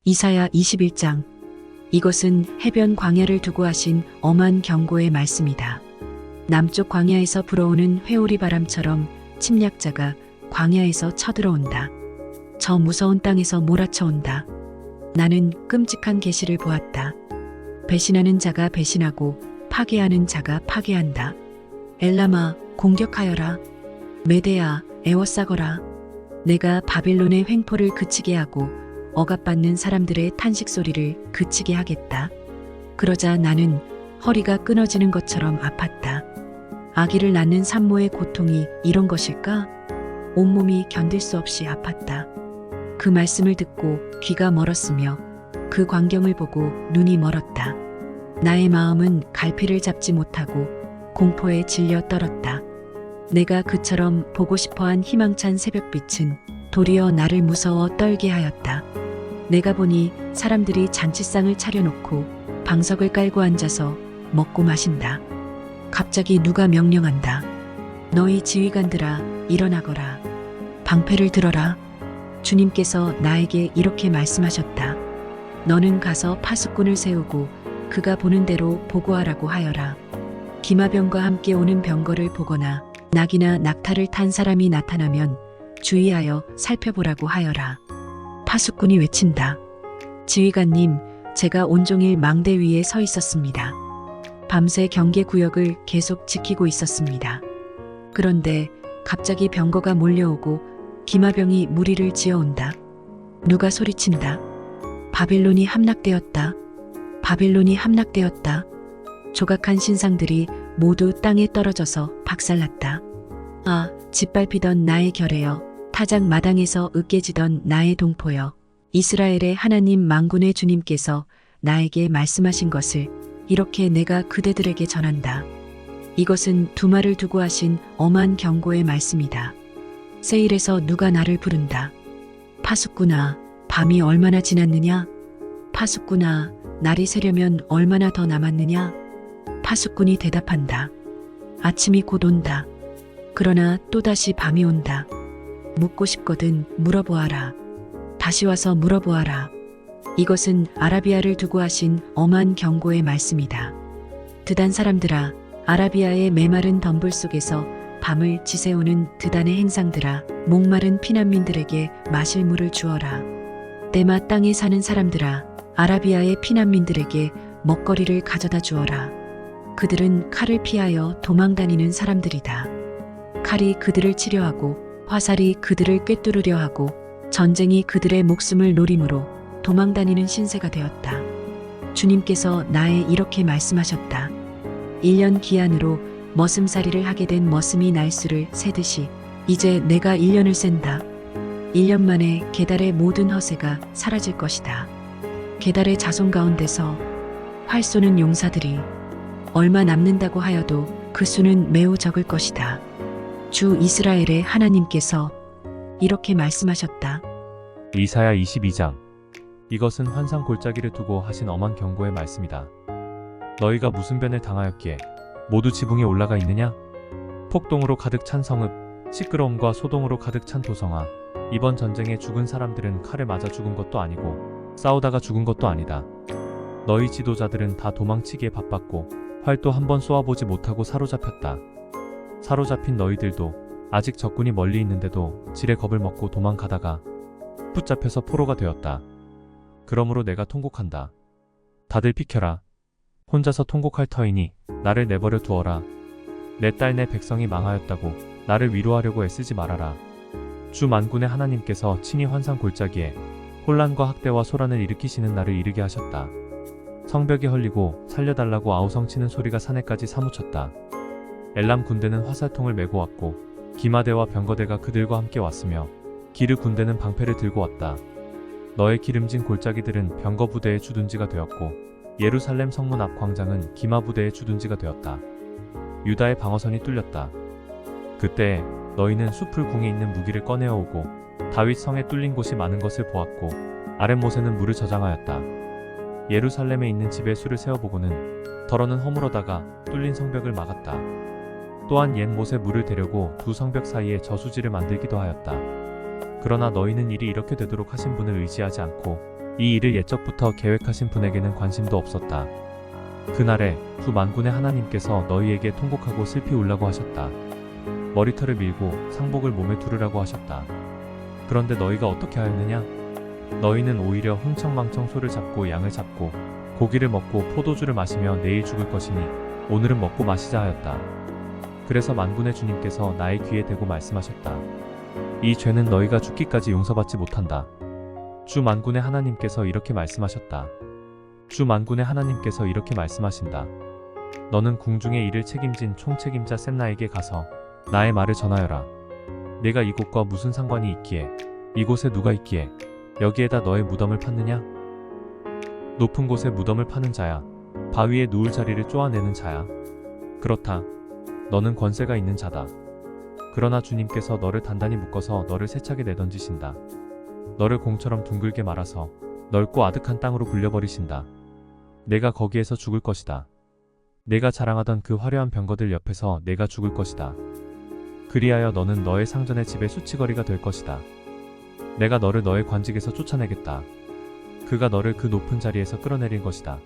이사야 21장. 이것은 해변 광야를 두고 하신 엄한 경고의 말씀이다. 남쪽 광야에서 불어오는 회오리 바람처럼 침략자가 광야에서 쳐들어온다. 저 무서운 땅에서 몰아쳐온다. 나는 끔찍한 계시를 보았다. 배신하는 자가 배신하고 파괴하는 자가 파괴한다. 엘람아, 공격하여라. 메대아, 애워싸거라. 내가 바빌론의 횡포를 그치게 하고 억압받는 사람들의 탄식 소리를 그치게 하겠다. 그러자 나는 허리가 끊어지는 것처럼 아팠다. 아기를 낳는 산모의 고통이 이런 것일까? 온몸이 견딜 수 없이 아팠다. 그 말씀을 듣고 귀가 멀었으며 그 광경을 보고 눈이 멀었다. 나의 마음은 갈피를 잡지 못하고 공포에 질려 떨었다. 내가 그처럼 보고 싶어한 희망찬 새벽빛은 도리어 나를 무서워 떨게 하였다. 내가 보니 사람들이 잔치상을 차려놓고 방석을 깔고 앉아서 먹고 마신다. 갑자기 누가 명령한다. 너희 지휘관들아, 일어나거라. 방패를 들어라. 주님께서 나에게 이렇게 말씀하셨다. 너는 가서 파수꾼을 세우고 그가 보는 대로 보고하라고 하여라. 기마병과 함께 오는 병거를 보거나 낙이나 낙타를 탄 사람이 나타나면 주의하여 살펴보라고 하여라. 파수꾼이 외친다. 지휘관님, 제가 온종일 망대 위에 서 있었습니다. 밤새 경계 구역을 계속 지키고 있었습니다. 그런데 갑자기 병거가 몰려오고 기마병이 무리를 지어온다. 누가 소리친다. 바빌론이 함락되었다. 바빌론이 함락되었다. 조각한 신상들이 모두 땅에 떨어져서 박살났다. 아, 짓밟히던 나의 결의여. 타작 마당에서 으깨지던 나의 동포여. 이스라엘의 하나님 만군의 주님께서 나에게 말씀하신 것을 이렇게 내가 그대들에게 전한다. 이것은 두말을 두고 하신 엄한 경고의 말씀이다. 세일에서 누가 나를 부른다. 파수꾼아, 밤이 얼마나 지났느냐? 파수꾼아, 날이 새려면 얼마나 더 남았느냐? 파수꾼이 대답한다. 아침이 곧 온다. 그러나 또다시 밤이 온다. 묻고 싶거든 물어보아라. 다시 와서 물어보아라. 이것은 아라비아를 두고 하신 엄한 경고의 말씀이다. 드단 사람들아, 아라비아의 메마른 덤불 속에서 밤을 지새우는 드단의 행상들아, 목마른 피난민들에게 마실 물을 주어라. 때마 땅에 사는 사람들아, 아라비아의 피난민들에게 먹거리를 가져다 주어라. 그들은 칼을 피하여 도망다니는 사람들이다. 칼이 그들을 치려하고 화살이 그들을 꿰뚫으려 하고 전쟁이 그들의 목숨을 노림으로 도망다니는 신세가 되었다. 주님께서 나에 이렇게 말씀하셨다. 1년 기한으로 머슴살이를 하게 된 머슴이 날수를 세듯이 이제 내가 1년을 센다. 1년 만에 게달의 모든 허세가 사라질 것이다. 게달의 자손 가운데서 활 쏘는 용사들이 얼마 남는다고 하여도 그 수는 매우 적을 것이다. 주 이스라엘의 하나님께서 이렇게 말씀하셨다. 이사야 22장. 이것은 환상 골짜기를 두고 하신 엄한 경고의 말씀이다. 너희가 무슨 변을 당하였기에 모두 지붕에 올라가 있느냐? 폭동으로 가득 찬 성읍, 시끄러움과 소동으로 가득 찬 도성아. 이번 전쟁에 죽은 사람들은 칼에 맞아 죽은 것도 아니고 싸우다가 죽은 것도 아니다. 너희 지도자들은 다 도망치기에 바빴고 활도 한번 쏘아보지 못하고 사로잡혔다. 사로잡힌 너희들도 아직 적군이 멀리 있는데도 질의 겁을 먹고 도망가다가 붙잡혀서 포로가 되었다. 그러므로 내가 통곡한다. 다들 비켜라. 혼자서 통곡할 터이니 나를 내버려 두어라. 내 딸 내 백성이 망하였다고 나를 위로하려고 애쓰지 말아라. 주 만군의 하나님께서 친히 환상 골짜기에 혼란과 학대와 소란을 일으키시는 날을 이르게 하셨다. 성벽이 헐리고 살려달라고 아우성치는 소리가 산에까지 사무쳤다. 엘람 군대는 화살통을 메고 왔고 기마대와 병거대가 그들과 함께 왔으며 기르 군대는 방패를 들고 왔다. 너의 기름진 골짜기들은 병거 부대의 주둔지가 되었고 예루살렘 성문 앞 광장은 기마 부대의 주둔지가 되었다. 유다의 방어선이 뚫렸다. 그때 너희는 숲을 궁에 있는 무기를 꺼내어 오고 다윗 성에 뚫린 곳이 많은 것을 보았고 아랫못에는 물을 저장하였다. 예루살렘에 있는 집에 수를 세워보고는 더러는 허물어다가 뚫린 성벽을 막았다. 또한 옛 못에 물을 대려고 두 성벽 사이에 저수지를 만들기도 하였다. 그러나 너희는 일이 이렇게 되도록 하신 분을 의지하지 않고 이 일을 예적부터 계획하신 분에게는 관심도 없었다. 그날에 두 만군의 하나님께서 너희에게 통곡하고 슬피 울라고 하셨다. 머리털을 밀고 상복을 몸에 두르라고 하셨다. 그런데 너희가 어떻게 하였느냐? 너희는 오히려 흥청망청 소를 잡고 양을 잡고 고기를 먹고 포도주를 마시며 내일 죽을 것이니 오늘은 먹고 마시자 하였다. 그래서 만군의 주님께서 나의 귀에 대고 말씀하셨다. 이 죄는 너희가 죽기까지 용서받지 못한다. 주 만군의 하나님께서 이렇게 말씀하셨다. 주 만군의 하나님께서 이렇게 말씀하신다. 너는 궁중의 일을 책임진 총책임자 셋나에게 가서 나의 말을 전하여라. 내가 이곳과 무슨 상관이 있기에, 이곳에 누가 있기에 여기에다 너의 무덤을 팠느냐? 높은 곳에 무덤을 파는 자야. 바위에 누울 자리를 쪼아내는 자야. 그렇다. 너는 권세가 있는 자다. 그러나 주님께서 너를 단단히 묶어서 너를 세차게 내던지신다. 너를 공처럼 둥글게 말아서 넓고 아득한 땅으로 굴려버리신다. 내가 거기에서 죽을 것이다. 내가 자랑하던 그 화려한 병거들 옆에서 내가 죽을 것이다. 그리하여 너는 너의 상전의 집의 수치거리가 될 것이다. 내가 너를 너의 관직에서 쫓아내겠다. 그가 너를 그 높은 자리에서 끌어내릴 것이다.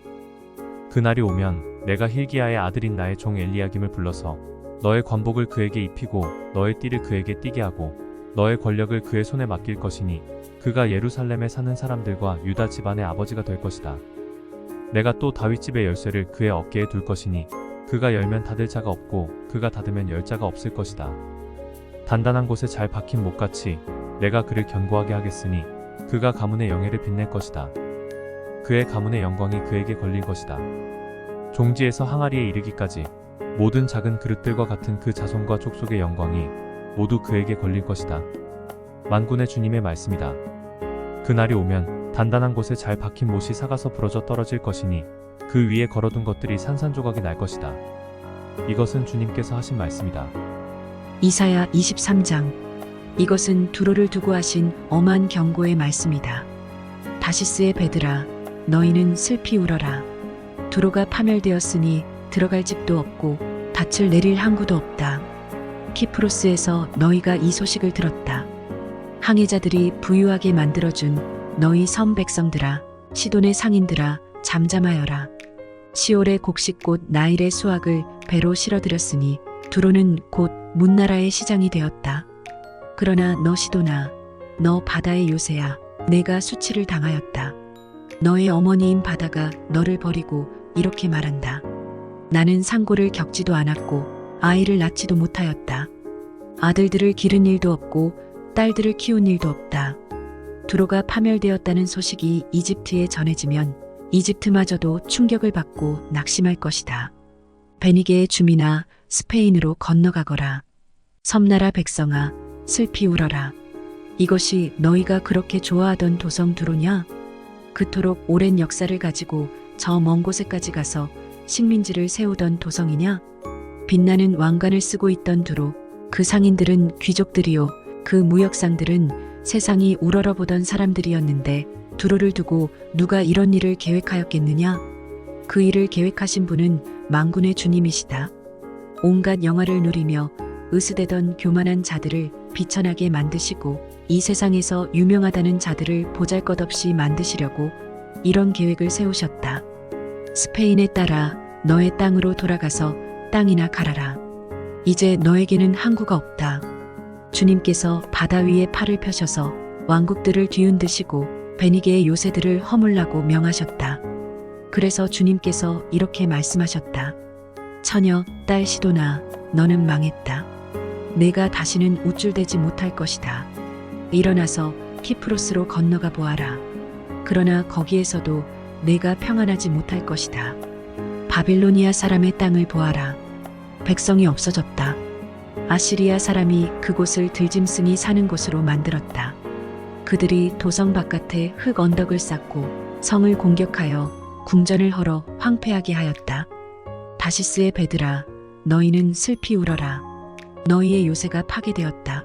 그날이 오면 내가 힐기야의 아들인 나의 종 엘리야김을 불러서 너의 관복을 그에게 입히고 너의 띠를 그에게 띠게 하고 너의 권력을 그의 손에 맡길 것이니 그가 예루살렘에 사는 사람들과 유다 집안의 아버지가 될 것이다. 내가 또 다윗집의 열쇠를 그의 어깨에 둘 것이니 그가 열면 닫을 자가 없고 그가 닫으면 열 자가 없을 것이다. 단단한 곳에 잘 박힌 못같이 내가 그를 견고하게 하겠으니 그가 가문의 영예를 빛낼 것이다. 그의 가문의 영광이 그에게 걸릴 것이다. 종지에서 항아리에 이르기까지 모든 작은 그릇들과 같은 그 자손과 족속의 영광이 모두 그에게 걸릴 것이다. 만군의 주님의 말씀이다. 그날이 오면 단단한 곳에 잘 박힌 못이 삭아서 부러져 떨어질 것이니 그 위에 걸어둔 것들이 산산조각이 날 것이다. 이것은 주님께서 하신 말씀이다. 이사야 23장. 이것은 두로를 두고 하신 엄한 경고의 말씀이다. 다시스의 배들아, 너희는 슬피 울어라. 두로가 파멸되었으니 들어갈 집도 없고 닻을 내릴 항구도 없다. 키프로스에서 너희가 이 소식을 들었다. 항해자들이 부유하게 만들어준 너희 섬 백성들아, 시돈의 상인들아, 잠잠하여라. 시올의 곡식꽃 나일의 수확을 배로 실어들였으니 두로는 곧 문나라의 시장이 되었다. 그러나 너 시돈아, 너 바다의 요새야, 내가 수치를 당하였다. 너의 어머니인 바다가 너를 버리고 이렇게 말한다. 나는 상고를 겪지도 않았고 아이를 낳지도 못하였다. 아들들을 기른 일도 없고 딸들을 키운 일도 없다. 두로가 파멸되었다는 소식이 이집트에 전해지면 이집트마저도 충격을 받고 낙심할 것이다. 베니게의 주민아, 스페인으로 건너가거라. 섬나라 백성아, 슬피 울어라. 이것이 너희가 그렇게 좋아하던 도성 두로냐? 그토록 오랜 역사를 가지고 저 먼 곳에까지 가서 식민지를 세우던 도성이냐? 빛나는 왕관을 쓰고 있던 두로, 그 상인들은 귀족들이요, 그 무역상들은 세상이 우러러보던 사람들이었는데 두로를 두고 누가 이런 일을 계획하였겠느냐? 그 일을 계획하신 분은 만군의 주님이시다. 온갖 영화를 누리며 으스대던 교만한 자들을 비천하게 만드시고 이 세상에서 유명하다는 자들을 보잘것없이 만드시려고 이런 계획을 세우셨다. 스페인에 따라 너의 땅으로 돌아가서 땅이나 갈아라. 이제 너에게는 항구가 없다. 주님께서 바다 위에 팔을 펴셔서 왕국들을 뒤흔드시고 베니게의 요새들을 허물라고 명하셨다. 그래서 주님께서 이렇게 말씀하셨다. 처녀, 딸 시도나, 너는 망했다. 내가 다시는 우쭐대지 못할 것이다. 일어나서 키프로스로 건너가 보아라. 그러나 거기에서도 내가 평안하지 못할 것이다. 바빌로니아 사람의 땅을 보아라. 백성이 없어졌다. 아시리아 사람이 그곳을 들짐승이 사는 곳으로 만들었다. 그들이 도성 바깥에 흙 언덕을 쌓고 성을 공격하여 궁전을 헐어 황폐하게 하였다. 다시스의 배들아, 너희는 슬피 울어라. 너희의 요새가 파괴되었다.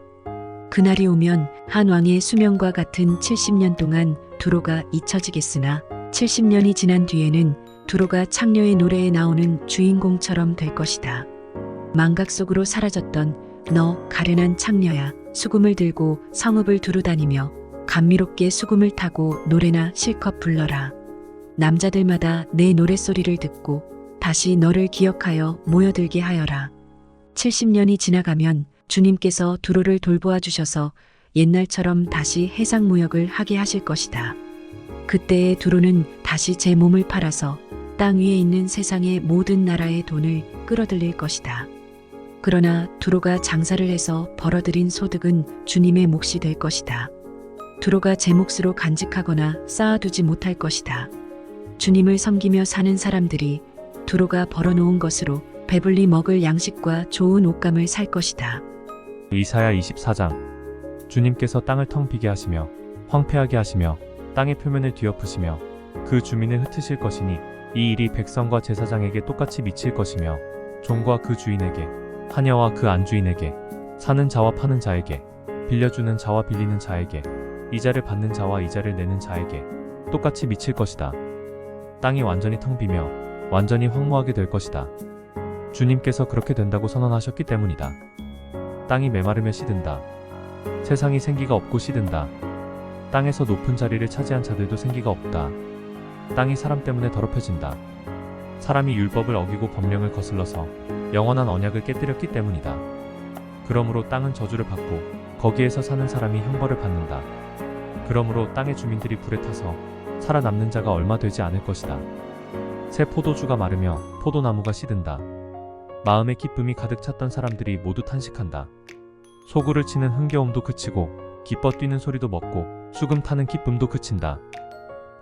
그날이 오면 한 왕의 수명과 같은 70년 동안 두로가 잊혀지겠으나 70년이 지난 뒤에는 두로가 창녀의 노래에 나오는 주인공처럼 될 것이다. 망각 속으로 사라졌던 너 가련한 창녀야, 수금을 들고 성읍을 두루 다니며 감미롭게 수금을 타고 노래나 실컷 불러라. 남자들마다 내 노랫소리를 듣고 다시 너를 기억하여 모여들게 하여라. 70년이 지나가면 주님께서 두로를 돌보아 주셔서 옛날처럼 다시 해상무역을 하게 하실 것이다. 그때의 두로는 다시 제 몸을 팔아서 땅 위에 있는 세상의 모든 나라의 돈을 끌어들일 것이다. 그러나 두로가 장사를 해서 벌어들인 소득은 주님의 몫이 될 것이다. 두로가 제 몫으로 간직하거나 쌓아두지 못할 것이다. 주님을 섬기며 사는 사람들이 두로가 벌어놓은 것으로 배불리 먹을 양식과 좋은 옷감을 살 것이다. 이사야 24장. 주님께서 땅을 텅 비게 하시며 황폐하게 하시며 땅의 표면을 뒤엎으시며 그 주민을 흩으실 것이니 이 일이 백성과 제사장에게 똑같이 미칠 것이며 종과 그 주인에게 하녀와 그 안주인에게 사는 자와 파는 자에게 빌려주는 자와 빌리는 자에게 이자를 받는 자와 이자를 내는 자에게 똑같이 미칠 것이다. 땅이 완전히 텅 비며 완전히 황무하게 될 것이다. 주님께서 그렇게 된다고 선언하셨기 때문이다. 땅이 메마르며 시든다. 세상이 생기가 없고 시든다. 땅에서 높은 자리를 차지한 자들도 생기가 없다. 땅이 사람 때문에 더럽혀진다. 사람이 율법을 어기고 법령을 거슬러서 영원한 언약을 깨뜨렸기 때문이다. 그러므로 땅은 저주를 받고 거기에서 사는 사람이 형벌을 받는다. 그러므로 땅의 주민들이 불에 타서 살아남는 자가 얼마 되지 않을 것이다. 새 포도주가 마르며 포도나무가 시든다. 마음의 기쁨이 가득 찼던 사람들이 모두 탄식한다. 소구를 치는 흥겨움도 그치고 기뻐 뛰는 소리도 멎고 수금 타는 기쁨도 그친다.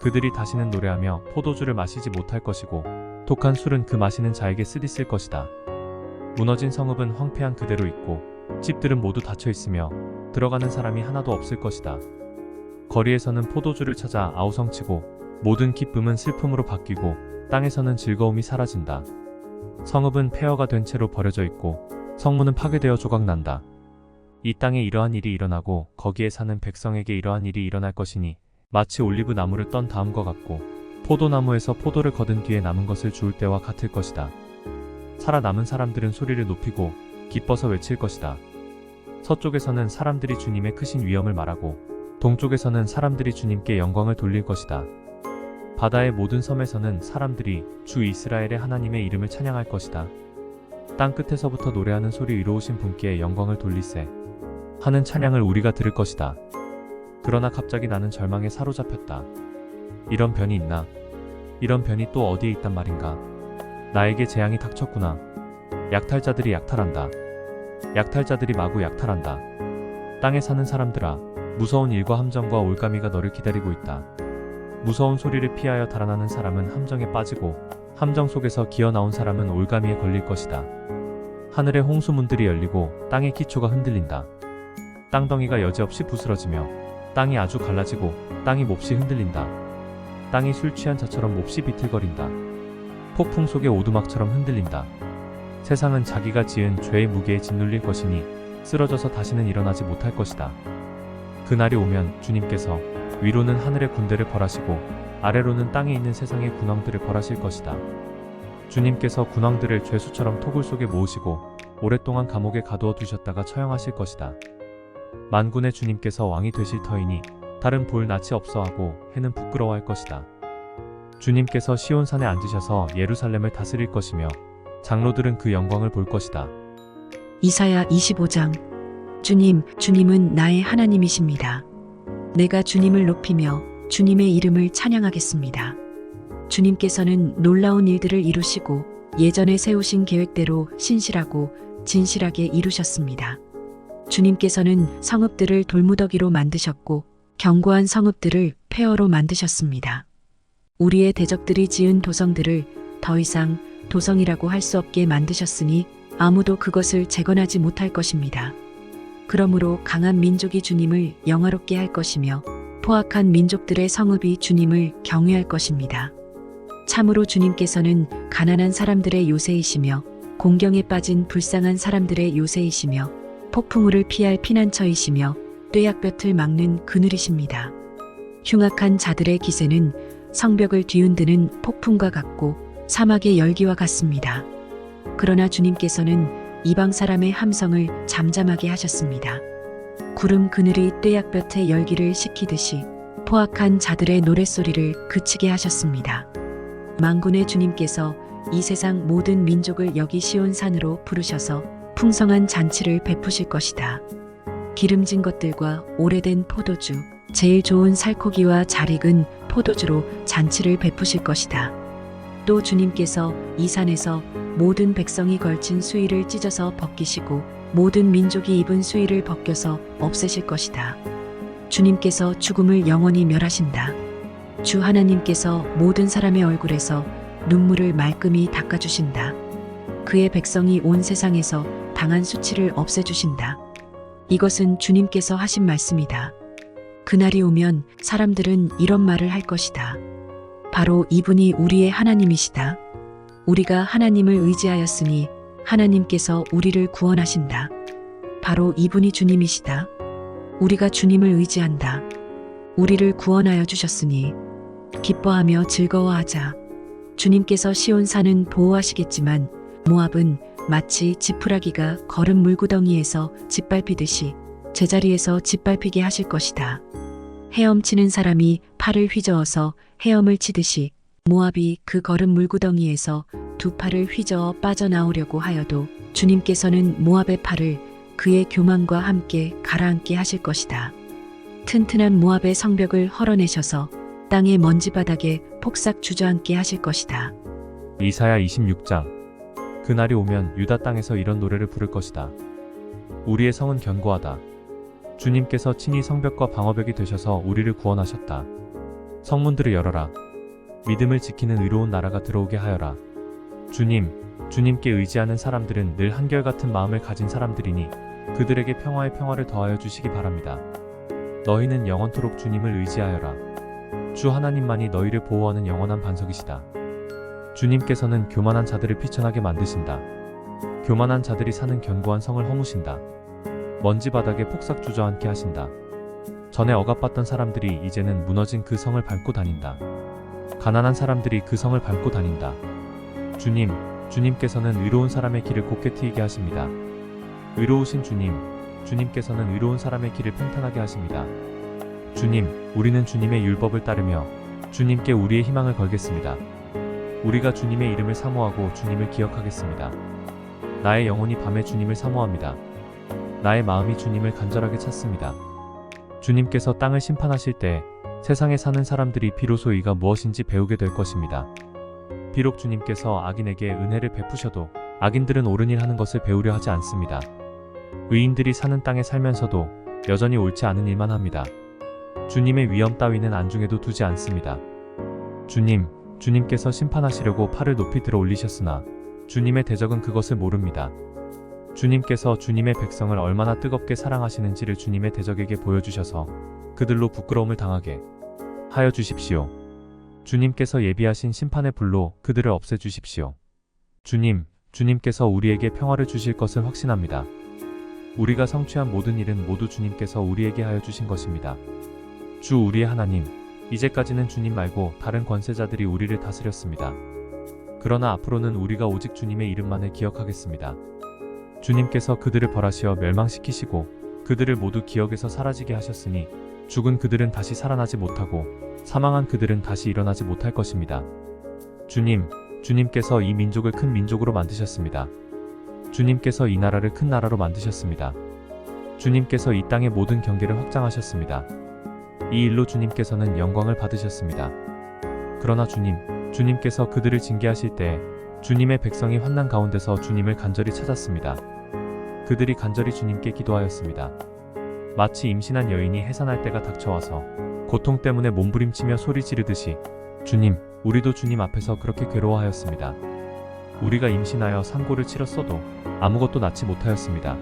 그들이 다시는 노래하며 포도주를 마시지 못할 것이고 독한 술은 그 마시는 자에게 쓰디쓸 것이다. 무너진 성읍은 황폐한 그대로 있고 집들은 모두 닫혀 있으며 들어가는 사람이 하나도 없을 것이다. 거리에서는 포도주를 찾아 아우성치고 모든 기쁨은 슬픔으로 바뀌고 땅에서는 즐거움이 사라진다. 성읍은 폐허가 된 채로 버려져 있고 성문은 파괴되어 조각난다. 이 땅에 이러한 일이 일어나고 거기에 사는 백성에게 이러한 일이 일어날 것이니 마치 올리브 나무를 떤 다음과 같고 포도나무에서 포도를 거둔 뒤에 남은 것을 주울 때와 같을 것이다. 살아남은 사람들은 소리를 높이고 기뻐서 외칠 것이다. 서쪽에서는 사람들이 주님의 크신 위엄을 말하고 동쪽에서는 사람들이 주님께 영광을 돌릴 것이다. 바다의 모든 섬에서는 사람들이 주 이스라엘의 하나님의 이름을 찬양할 것이다. 땅 끝에서부터 노래하는 소리 이로우신 분께 영광을 돌리세 하는 찬양을 우리가 들을 것이다. 그러나 갑자기 나는 절망에 사로잡혔다. 이런 변이 있나? 이런 변이 또 어디에 있단 말인가? 나에게 재앙이 닥쳤구나. 약탈자들이 약탈한다. 약탈자들이 마구 약탈한다. 땅에 사는 사람들아, 무서운 일과 함정과 올가미가 너를 기다리고 있다. 무서운 소리를 피하여 달아나는 사람은 함정에 빠지고 함정 속에서 기어나온 사람은 올가미에 걸릴 것이다. 하늘의 홍수문들이 열리고 땅의 기초가 흔들린다. 땅덩이가 여지없이 부스러지며 땅이 아주 갈라지고 땅이 몹시 흔들린다. 땅이 술 취한 자처럼 몹시 비틀거린다. 폭풍 속의 오두막처럼 흔들린다. 세상은 자기가 지은 죄의 무게에 짓눌릴 것이니 쓰러져서 다시는 일어나지 못할 것이다. 그날이 오면 주님께서 위로는 하늘의 군대를 벌하시고 아래로는 땅에 있는 세상의 군왕들을 벌하실 것이다. 주님께서 군왕들을 죄수처럼 토굴 속에 모으시고 오랫동안 감옥에 가두어 두셨다가 처형하실 것이다. 만군의 주님께서 왕이 되실 터이니 달은 볼 낯이 없어하고 해는 부끄러워할 것이다. 주님께서 시온산에 앉으셔서 예루살렘을 다스릴 것이며 장로들은 그 영광을 볼 것이다. 이사야 25장. 주님은 나의 하나님이십니다. 내가 주님을 높이며 주님의 이름을 찬양하겠습니다. 주님께서는 놀라운 일들을 이루시고 예전에 세우신 계획대로 신실하고 진실하게 이루셨습니다. 주님께서는 성읍들을 돌무더기로 만드셨고 견고한 성읍들을 폐허로 만드셨습니다. 우리의 대적들이 지은 도성들을 더 이상 도성이라고 할 수 없게 만드셨으니 아무도 그것을 재건하지 못할 것입니다. 그러므로 강한 민족이 주님을 영화롭게 할 것이며 포악한 민족들의 성읍이 주님을 경외할 것입니다. 참으로 주님께서는 가난한 사람들의 요새이시며 공경에 빠진 불쌍한 사람들의 요새이시며 폭풍우를 피할 피난처이시며 뙤약볕을 막는 그늘이십니다. 흉악한 자들의 기세는 성벽을 뒤흔드는 폭풍과 같고 사막의 열기와 같습니다. 그러나 주님께서는 이방 사람의 함성을 잠잠하게 하셨습니다. 구름 그늘이 떼약볕에 열기를 식히듯이 포악한 자들의 노랫소리를 그치게 하셨습니다. 만군의 주님께서 이 세상 모든 민족을 여기 시온산으로 부르셔서 풍성한 잔치를 베푸실 것이다. 기름진 것들과 오래된 포도주, 제일 좋은 살코기와 잘 익은 포도주로 잔치를 베푸실 것이다. 또 주님께서 이 산에서 모든 백성이 걸친 수의를 찢어서 벗기시고 모든 민족이 입은 수의를 벗겨서 없애실 것이다. 주님께서 죽음을 영원히 멸하신다. 주 하나님께서 모든 사람의 얼굴에서 눈물을 말끔히 닦아주신다. 그의 백성이 온 세상에서 당한 수치를 없애주신다. 이것은 주님께서 하신 말씀이다. 그날이 오면 사람들은 이런 말을 할 것이다. 바로 이분이 우리의 하나님이시다. 우리가 하나님을 의지하였으니 하나님께서 우리를 구원하신다. 바로 이분이 주님이시다. 우리가 주님을 의지한다. 우리를 구원하여 주셨으니 기뻐하며 즐거워하자. 주님께서 시온산은 보호하시겠지만 모압은 마치 지푸라기가 거른 물구덩이에서 짓밟히듯이 제자리에서 짓밟히게 하실 것이다. 헤엄치는 사람이 팔을 휘저어서 헤엄을 치듯이 모압이 그 거른 물구덩이에서 두 팔을 휘저어 빠져나오려고 하여도 주님께서는 모압의 팔을 그의 교만과 함께 가라앉게 하실 것이다. 튼튼한 모압의 성벽을 헐어내셔서 땅의 먼지바닥에 폭삭 주저앉게 하실 것이다. 이사야 26장. 그날이 오면 유다 땅에서 이런 노래를 부를 것이다. 우리의 성은 견고하다. 주님께서 친히 성벽과 방어벽이 되셔서 우리를 구원하셨다. 성문들을 열어라. 믿음을 지키는 의로운 나라가 들어오게 하여라. 주님께 의지하는 사람들은 늘 한결같은 마음을 가진 사람들이니 그들에게 평화의 평화를 더하여 주시기 바랍니다. 너희는 영원토록 주님을 의지하여라. 주 하나님만이 너희를 보호하는 영원한 반석이시다. 주님께서는 교만한 자들을 비천하게 만드신다. 교만한 자들이 사는 견고한 성을 허무신다. 먼지 바닥에 폭삭 주저앉게 하신다. 전에 억압받던 사람들이 이제는 무너진 그 성을 밟고 다닌다. 가난한 사람들이 그 성을 밟고 다닌다. 주님께서는 의로운 사람의 길을 곱게 트이게 하십니다. 의로우신 주님께서는 의로운 사람의 길을 평탄하게 하십니다. 우리는 주님의 율법을 따르며 주님께 우리의 희망을 걸겠습니다. 우리가 주님의 이름을 사모하고 주님을 기억하겠습니다. 나의 영혼이 밤에 주님을 사모합니다. 나의 마음이 주님을 간절하게 찾습니다. 주님께서 땅을 심판하실 때 세상에 사는 사람들이 비로소 이가 무엇인지 배우게 될 것입니다. 비록 주님께서 악인에게 은혜를 베푸셔도 악인들은 옳은 일 하는 것을 배우려 하지 않습니다. 의인들이 사는 땅에 살면서도 여전히 옳지 않은 일만 합니다. 주님의 위엄 따위는 안중에도 두지 않습니다. 주님께서 심판하시려고 팔을 높이 들어 올리셨으나 주님의 대적은 그것을 모릅니다. 주님께서 주님의 백성을 얼마나 뜨겁게 사랑하시는지를 주님의 대적에게 보여주셔서 그들로 부끄러움을 당하게 하여 주십시오. 주님께서 예비하신 심판의 불로 그들을 없애주십시오. 주님께서 우리에게 평화를 주실 것을 확신합니다. 우리가 성취한 모든 일은 모두 주님께서 우리에게 하여 주신 것입니다. 주 우리의 하나님, 이제까지는 주님 말고 다른 권세자들이 우리를 다스렸습니다. 그러나 앞으로는 우리가 오직 주님의 이름만을 기억하겠습니다. 주님께서 그들을 벌하시어 멸망시키시고 그들을 모두 기억에서 사라지게 하셨으니 죽은 그들은 다시 살아나지 못하고 사망한 그들은 다시 일어나지 못할 것입니다. 주님께서 이 민족을 큰 민족으로 만드셨습니다. 주님께서 이 나라를 큰 나라로 만드셨습니다. 주님께서 이 땅의 모든 경계를 확장하셨습니다. 이 일로 주님께서는 영광을 받으셨습니다. 그러나 주님께서 그들을 징계하실 때 주님의 백성이 환난 가운데서 주님을 간절히 찾았습니다. 그들이 간절히 주님께 기도하였습니다. 마치 임신한 여인이 해산할 때가 닥쳐와서 고통 때문에 몸부림치며 소리 지르듯이 우리도 주님 앞에서 그렇게 괴로워하였습니다. 우리가 임신하여 산고를 치렀어도 아무것도 낳지 못하였습니다.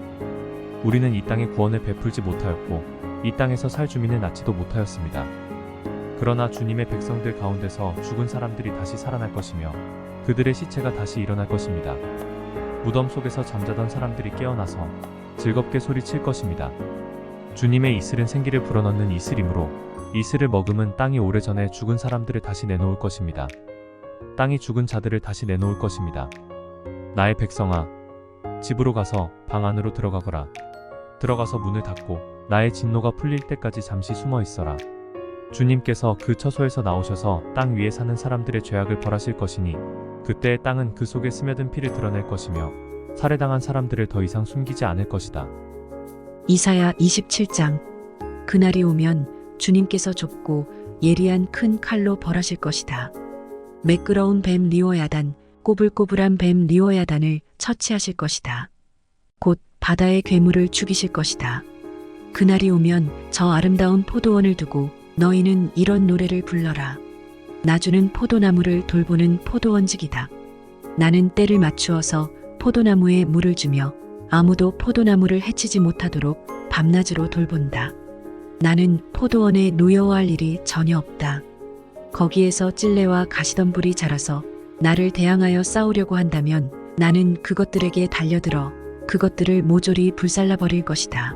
우리는 이 땅에 구원을 베풀지 못하였고 이 땅에서 살 주민을 낳지도 못하였습니다. 그러나 주님의 백성들 가운데서 죽은 사람들이 다시 살아날 것이며 그들의 시체가 다시 일어날 것입니다. 무덤 속에서 잠자던 사람들이 깨어나서 즐겁게 소리칠 것입니다. 주님의 이슬은 생기를 불어넣는 이슬이므로 이슬을 머금은 땅이 오래전에 죽은 사람들을 다시 내놓을 것입니다. 땅이 죽은 자들을 다시 내놓을 것입니다. 나의 백성아, 집으로 가서 방 안으로 들어가거라. 들어가서 문을 닫고 나의 진노가 풀릴 때까지 잠시 숨어 있어라. 주님께서 그 처소에서 나오셔서 땅 위에 사는 사람들의 죄악을 벌하실 것이니 그때의 땅은 그 속에 스며든 피를 드러낼 것이며 살해당한 사람들을 더 이상 숨기지 않을 것이다. 이사야 27장. 그날이 오면 주님께서 좁고 예리한 큰 칼로 벌하실 것이다. 매끄러운 뱀 리오야단, 꼬불꼬불한 뱀 리오야단을 처치하실 것이다. 곧 바다의 괴물을 죽이실 것이다. 그날이 오면 저 아름다운 포도원을 두고 너희는 이런 노래를 불러라. 나주는 포도나무를 돌보는 포도원직이다. 나는 때를 맞추어서 포도나무에 물을 주며 아무도 포도나무를 해치지 못하도록 밤낮으로 돌본다. 나는 포도원에 노여워할 일이 전혀 없다. 거기에서 찔레와 가시덤불이 자라서 나를 대항하여 싸우려고 한다면 나는 그것들에게 달려들어 그것들을 모조리 불살라버릴 것이다.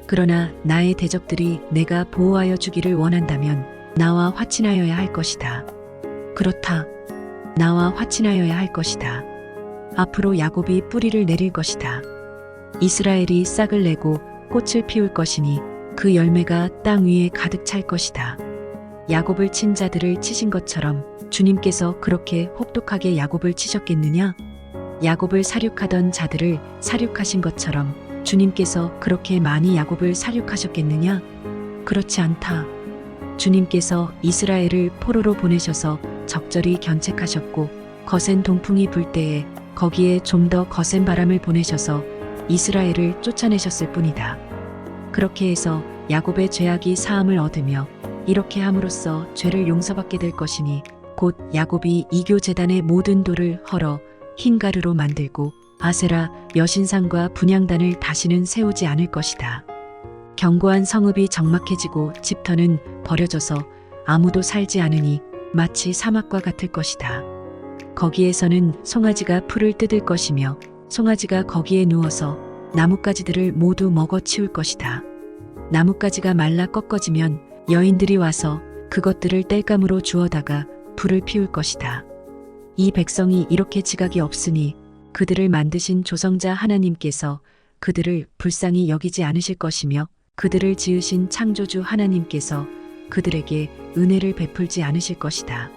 그러나 나의 대적들이 내가 보호하여 주기를 원한다면 나와 화친하여야 할 것이다. 그렇다. 나와 화친하여야 할 것이다. 앞으로 야곱이 뿌리를 내릴 것이다. 이스라엘이 싹을 내고 꽃을 피울 것이니 그 열매가 땅 위에 가득 찰 것이다. 야곱을 친 자들을 치신 것처럼 주님께서 그렇게 혹독하게 야곱을 치셨겠느냐? 야곱을 살육하던 자들을 살육하신 것처럼 주님께서 그렇게 많이 야곱을 살육하셨겠느냐? 그렇지 않다. 주님께서 이스라엘을 포로로 보내셔서 적절히 견책하셨고 거센 동풍이 불 때에 거기에 좀 더 거센 바람을 보내셔서 이스라엘을 쫓아내셨을 뿐이다. 그렇게 해서 야곱의 죄악이 사함을 얻으며 이렇게 함으로써 죄를 용서받게 될 것이니 곧 야곱이 이교 제단의 모든 돌을 헐어 흰 가루로 만들고 아세라 여신상과 분향단을 다시는 세우지 않을 것이다. 견고한 성읍이 적막해지고 집터는 버려져서 아무도 살지 않으니 마치 사막과 같을 것이다. 거기에서는 송아지가 풀을 뜯을 것이며 송아지가 거기에 누워서 나뭇가지들을 모두 먹어 치울 것이다. 나뭇가지가 말라 꺾어지면 여인들이 와서 그것들을 땔감으로 주워다가 불을 피울 것이다. 이 백성이 이렇게 지각이 없으니 그들을 만드신 조성자 하나님께서 그들을 불쌍히 여기지 않으실 것이며 그들을 지으신 창조주 하나님께서 그들에게 은혜를 베풀지 않으실 것이다.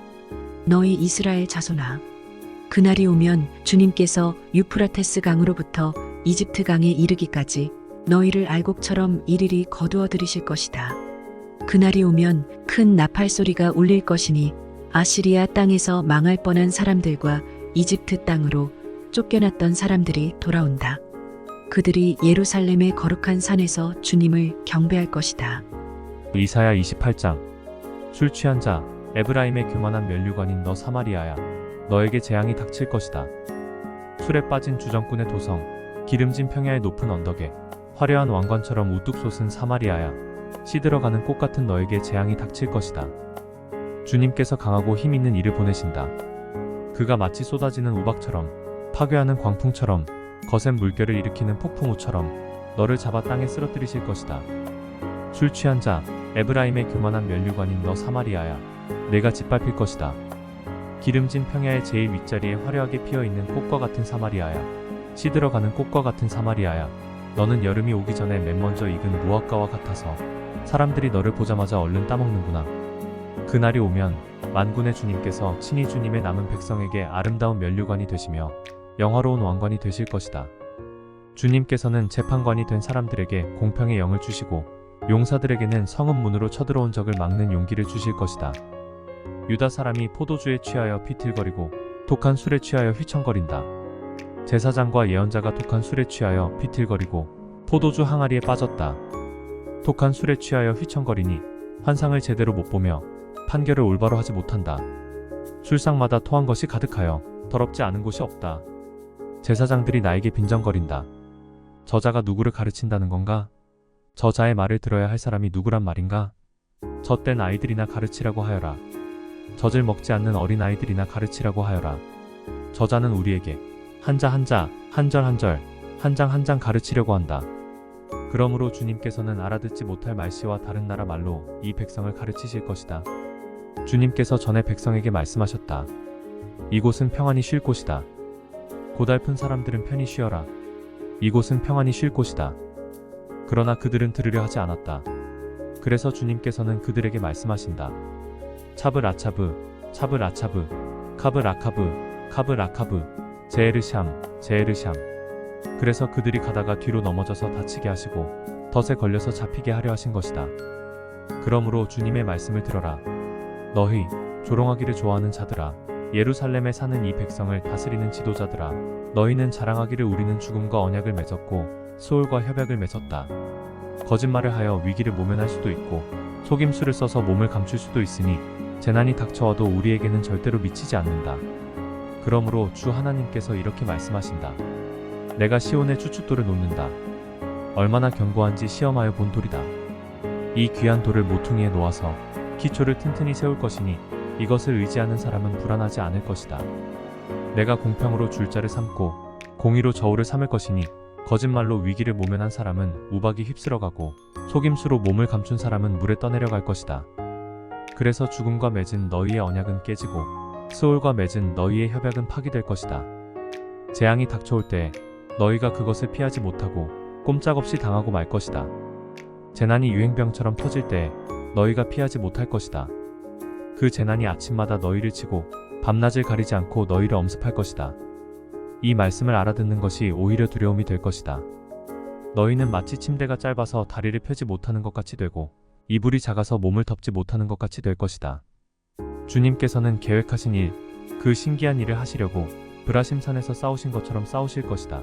너희 이스라엘 자손아, 그날이 오면 주님께서 유프라테스 강으로부터 이집트 강에 이르기까지 너희를 알곡처럼 이리리 거두어 들이실 것이다. 그날이 오면 큰 나팔 소리가 울릴 것이니 아시리아 땅에서 망할 뻔한 사람들과 이집트 땅으로 쫓겨났던 사람들이 돌아온다. 그들이 예루살렘의 거룩한 산에서 주님을 경배할 것이다. 이사야 28장. 술 취한 자, 에브라임의 교만한 면류관인 너 사마리아야, 너에게 재앙이 닥칠 것이다. 술에 빠진 주정꾼의 도성, 기름진 평야의 높은 언덕에 화려한 왕관처럼 우뚝 솟은 사마리아야, 시들어가는 꽃 같은 너에게 재앙이 닥칠 것이다. 주님께서 강하고 힘 있는 이를 보내신다. 그가 마치 쏟아지는 우박처럼, 파괴하는 광풍처럼, 거센 물결을 일으키는 폭풍우처럼 너를 잡아 땅에 쓰러뜨리실 것이다. 술 취한 자, 에브라임의 교만한 면류관인 너 사마리아야, 내가 짓밟힐 것이다. 기름진 평야의 제일 윗자리에 화려하게 피어있는 꽃과 같은 사마리아야, 시들어가는 꽃과 같은 사마리아야, 너는 여름이 오기 전에 맨 먼저 익은 무화과와 같아서 사람들이 너를 보자마자 얼른 따먹는구나. 그날이 오면 만군의 주님께서 친히 주님의 남은 백성에게 아름다운 면류관이 되시며 영화로운 왕관이 되실 것이다. 주님께서는 재판관이 된 사람들에게 공평의 영을 주시고 용사들에게는 성읍 문으로 쳐들어온 적을 막는 용기를 주실 것이다. 유다 사람이 포도주에 취하여 비틀거리고 독한 술에 취하여 휘청거린다. 제사장과 예언자가 독한 술에 취하여 비틀거리고 포도주 항아리에 빠졌다. 독한 술에 취하여 휘청거리니 환상을 제대로 못 보며 판결을 올바로 하지 못한다. 술상마다 토한 것이 가득하여 더럽지 않은 곳이 없다. 제사장들이 나에게 빈정거린다. 저자가 누구를 가르친다는 건가? 저자의 말을 들어야 할 사람이 누구란 말인가? 젖된 아이들이나 가르치라고 하여라. 젖을 먹지 않는 어린 아이들이나 가르치라고 하여라. 저자는 우리에게 한자 한자, 한절 한절, 한 장 한 장 가르치려고 한다. 그러므로 주님께서는 알아듣지 못할 말씨와 다른 나라 말로 이 백성을 가르치실 것이다. 주님께서 전에 백성에게 말씀하셨다. 이곳은 평안히 쉴 곳이다. 고달픈 사람들은 편히 쉬어라. 이곳은 평안히 쉴 곳이다. 그러나 그들은 들으려 하지 않았다. 그래서 주님께서는 그들에게 말씀하신다. 차브 라차브, 차브 라차브, 카브 라카브, 카브 라카브, 제에르샴, 제에르샴. 그래서 그들이 가다가 뒤로 넘어져서 다치게 하시고 덫에 걸려서 잡히게 하려 하신 것이다. 그러므로 주님의 말씀을 들어라. 너희 조롱하기를 좋아하는 자들아, 예루살렘에 사는 이 백성을 다스리는 지도자들아, 너희는 자랑하기를 우리는 죽음과 언약을 맺었고 수올과 협약을 맺었다. 거짓말을 하여 위기를 모면할 수도 있고 속임수를 써서 몸을 감출 수도 있으니 재난이 닥쳐와도 우리에게는 절대로 미치지 않는다. 그러므로 주 하나님께서 이렇게 말씀하신다. 내가 시온의 추춧돌을 놓는다. 얼마나 견고한지 시험하여 본 돌이다. 이 귀한 돌을 모퉁이에 놓아서 기초를 튼튼히 세울 것이니 이것을 의지하는 사람은 불안하지 않을 것이다. 내가 공평으로 줄자를 삼고 공의로 저울을 삼을 것이니 거짓말로 위기를 모면한 사람은 우박이 휩쓸어가고 속임수로 몸을 감춘 사람은 물에 떠내려갈 것이다. 그래서 죽음과 맺은 너희의 언약은 깨지고 스올과 맺은 너희의 협약은 파기될 것이다. 재앙이 닥쳐올 때 너희가 그것을 피하지 못하고 꼼짝없이 당하고 말 것이다. 재난이 유행병처럼 터질 때 너희가 피하지 못할 것이다. 그 재난이 아침마다 너희를 치고 밤낮을 가리지 않고 너희를 엄습할 것이다. 이 말씀을 알아듣는 것이 오히려 두려움이 될 것이다. 너희는 마치 침대가 짧아서 다리를 펴지 못하는 것 같이 되고 이불이 작아서 몸을 덮지 못하는 것 같이 될 것이다. 주님께서는 계획하신 일, 그 신기한 일을 하시려고 브라심산에서 싸우신 것처럼 싸우실 것이다.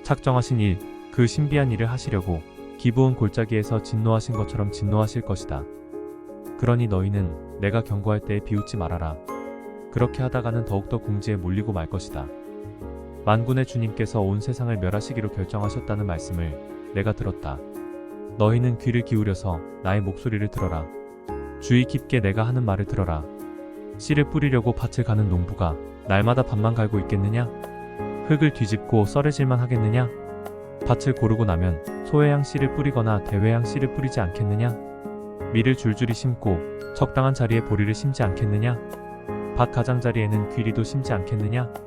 작정하신 일, 그 신비한 일을 하시려고 기브온 골짜기에서 진노하신 것처럼 진노하실 것이다. 그러니 너희는 내가 경고할 때에 비웃지 말아라. 그렇게 하다가는 더욱더 궁지에 몰리고 말 것이다. 만군의 주님께서 온 세상을 멸하시기로 결정하셨다는 말씀을 내가 들었다. 너희는 귀를 기울여서 나의 목소리를 들어라. 주의 깊게 내가 하는 말을 들어라. 씨를 뿌리려고 밭을 가는 농부가 날마다 밭만 갈고 있겠느냐? 흙을 뒤집고 썰어질만 하겠느냐? 밭을 고르고 나면 소외양 씨를 뿌리거나 대외양 씨를 뿌리지 않겠느냐? 밀을 줄줄이 심고 적당한 자리에 보리를 심지 않겠느냐? 밭 가장자리에는 귀리도 심지 않겠느냐?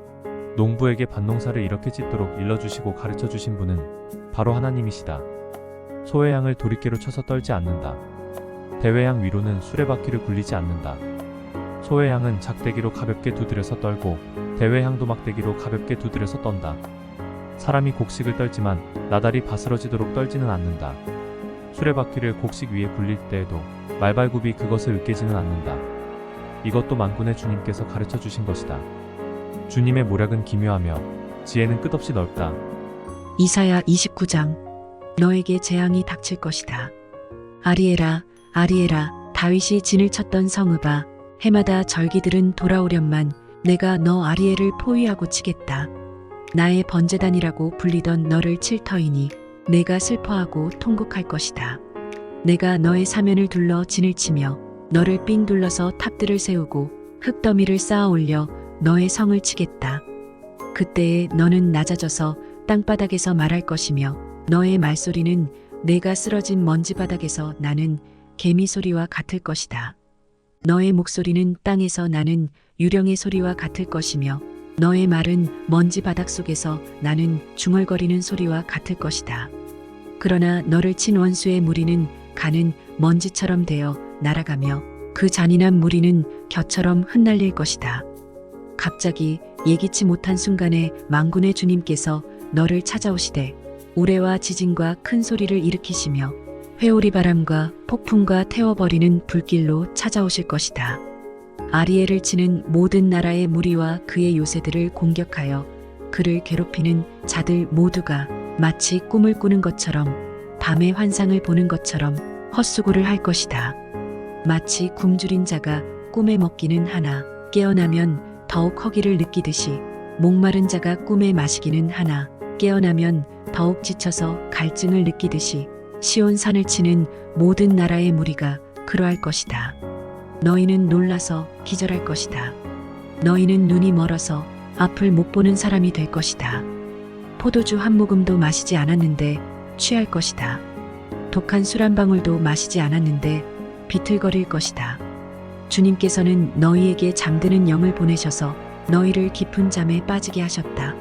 농부에게 밭농사를 이렇게 짓도록 일러주시고 가르쳐주신 분은 바로 하나님이시다. 소외양을 도리깨로 쳐서 떨지 않는다. 대외양 위로는 수레바퀴를 굴리지 않는다. 소외양은 작대기로 가볍게 두드려서 떨고 대외양도 막대기로 가볍게 두드려서 떤다. 사람이 곡식을 떨지만 나달이 바스러지도록 떨지는 않는다. 수레바퀴를 곡식 위에 굴릴 때에도 말발굽이 그것을 으깨지는 않는다. 이것도 만군의 주님께서 가르쳐 주신 것이다. 주님의 모략은 기묘하며 지혜는 끝없이 넓다. 이사야 29장. 너에게 재앙이 닥칠 것이다. 아리에라, 아리에라, 다윗이 진을 쳤던 성읍아, 해마다 절기들은 돌아오련만 내가 너 아리에를 포위하고 치겠다. 나의 번제단이라고 불리던 너를 칠 터이니 내가 슬퍼하고 통곡할 것이다. 내가 너의 사면을 둘러 진을 치며 너를 삥 둘러서 탑들을 세우고 흙더미를 쌓아 올려 너의 성을 치겠다. 그때에 너는 낮아져서 땅바닥에서 말할 것이며 너의 말소리는 내가 쓰러진 먼지바닥에서 나는 개미 소리와 같을 것이다. 너의 목소리는 땅에서 나는 유령의 소리와 같을 것이며 너의 말은 먼지 바닥 속에서 나는 중얼거리는 소리와 같을 것이다. 그러나 너를 친 원수의 무리는 가는 먼지처럼 되어 날아가며 그 잔인한 무리는 겨처럼 흩날릴 것이다. 갑자기 예기치 못한 순간에 만군의 주님께서 너를 찾아오시되 우레와 지진과 큰 소리를 일으키시며 회오리 바람과 폭풍과 태워버리는 불길로 찾아오실 것이다. 아리엘을 치는 모든 나라의 무리와 그의 요새들을 공격하여 그를 괴롭히는 자들 모두가 마치 꿈을 꾸는 것처럼 밤의 환상을 보는 것처럼 헛수고를 할 것이다. 마치 굶주린 자가 꿈에 먹기는 하나 깨어나면 더욱 허기를 느끼듯이 목마른 자가 꿈에 마시기는 하나 깨어나면 더욱 지쳐서 갈증을 느끼듯이 시온 산을 치는 모든 나라의 무리가 그러할 것이다. 너희는 놀라서 기절할 것이다. 너희는 눈이 멀어서 앞을 못 보는 사람이 될 것이다. 포도주 한 모금도 마시지 않았는데 취할 것이다. 독한 술 한 방울도 마시지 않았는데 비틀거릴 것이다. 주님께서는 너희에게 잠드는 영을 보내셔서 너희를 깊은 잠에 빠지게 하셨다.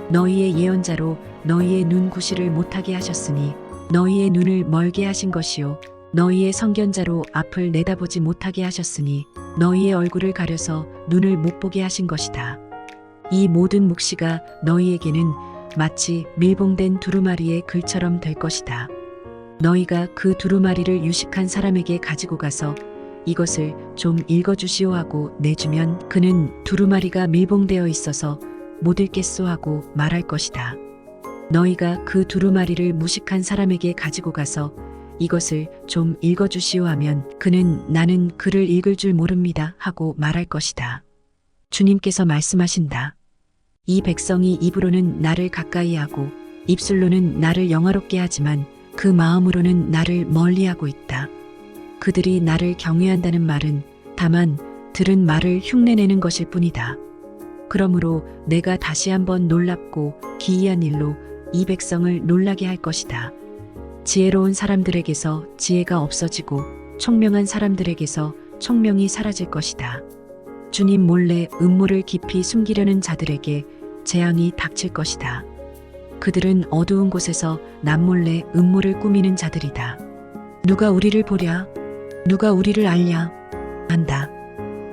너희의 예언자로 너희의 눈 구시를 못하게 하셨으니 너희의 눈을 멀게 하신 것이요 너희의 선견자로 앞을 내다보지 못하게 하셨으니 너희의 얼굴을 가려서 눈을 못 보게 하신 것이다. 이 모든 묵시가 너희에게는 마치 밀봉된 두루마리의 글처럼 될 것이다. 너희가 그 두루마리를 유식한 사람에게 가지고 가서 이것을 좀 읽어주시오 하고 내주면 그는 두루마리가 밀봉되어 있어서 못 읽겠소 하고 말할 것이다. 너희가 그 두루마리를 무식한 사람에게 가지고 가서 이것을 좀 읽어주시오 하면 그는 나는 글을 읽을 줄 모릅니다 하고 말할 것이다. 주님께서 말씀하신다. 이 백성이 입으로는 나를 가까이 하고 입술로는 나를 영화롭게 하지만 그 마음으로는 나를 멀리하고 있다. 그들이 나를 경외한다는 말은 다만 들은 말을 흉내내는 것일 뿐이다. 그러므로 내가 다시 한번 놀랍고 기이한 일로 이 백성을 놀라게 할 것이다. 지혜로운 사람들에게서 지혜가 없어지고 총명한 사람들에게서 총명이 사라질 것이다. 주님 몰래 음모를 깊이 숨기려는 자들에게 재앙이 닥칠 것이다. 그들은 어두운 곳에서 남몰래 음모를 꾸미는 자들이다. 누가 우리를 보랴? 누가 우리를 알랴? 한다.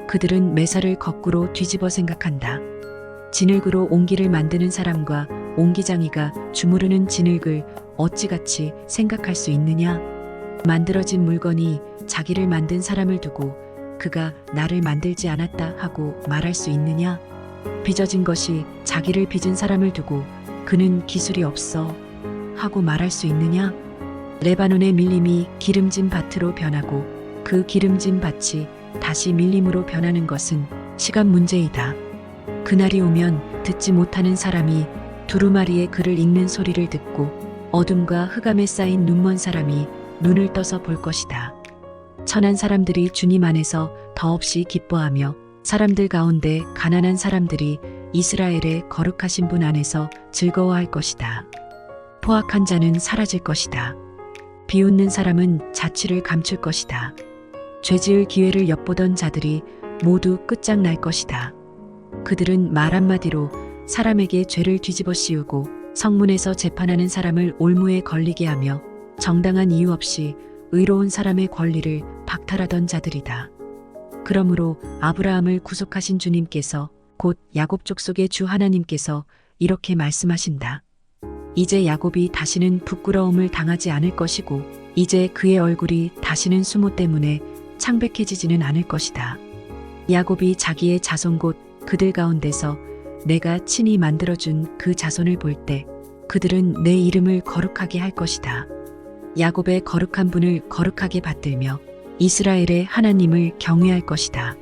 그들은 매사를 거꾸로 뒤집어 생각한다. 진흙으로 옹기를 만드는 사람과 옹기장이가 주무르는 진흙을 어찌같이 생각할 수 있느냐? 만들어진 물건이 자기를 만든 사람을 두고 그가 나를 만들지 않았다 하고 말할 수 있느냐? 빚어진 것이 자기를 빚은 사람을 두고 그는 기술이 없어 하고 말할 수 있느냐? 레바논의 밀림이 기름진 밭으로 변하고 그 기름진 밭이 다시 밀림으로 변하는 것은 시간 문제이다. 그날이 오면 듣지 못하는 사람이 두루마리의 글을 읽는 소리를 듣고 어둠과 흑암에 쌓인 눈먼 사람이 눈을 떠서 볼 것이다. 천한 사람들이 주님 안에서 더없이 기뻐하며 사람들 가운데 가난한 사람들이 이스라엘의 거룩하신 분 안에서 즐거워할 것이다. 포악한 자는 사라질 것이다. 비웃는 사람은 자취를 감출 것이다. 죄지을 기회를 엿보던 자들이 모두 끝장날 것이다. 그들은 말 한마디로 사람에게 죄를 뒤집어 씌우고 성문에서 재판하는 사람을 올무에 걸리게 하며 정당한 이유 없이 의로운 사람의 권리를 박탈하던 자들이다. 그러므로 아브라함을 구속하신 주님께서 곧 야곱 족속의 주 하나님께서 이렇게 말씀하신다. 이제 야곱이 다시는 부끄러움을 당하지 않을 것이고 이제 그의 얼굴이 다시는 수모 때문에 창백해지지는 않을 것이다. 야곱이 자기의 자손 곧 그들 가운데서 내가 친히 만들어준 그 자손을 볼 때 그들은 내 이름을 거룩하게 할 것이다. 야곱의 거룩한 분을 거룩하게 받들며 이스라엘의 하나님을 경외할 것이다.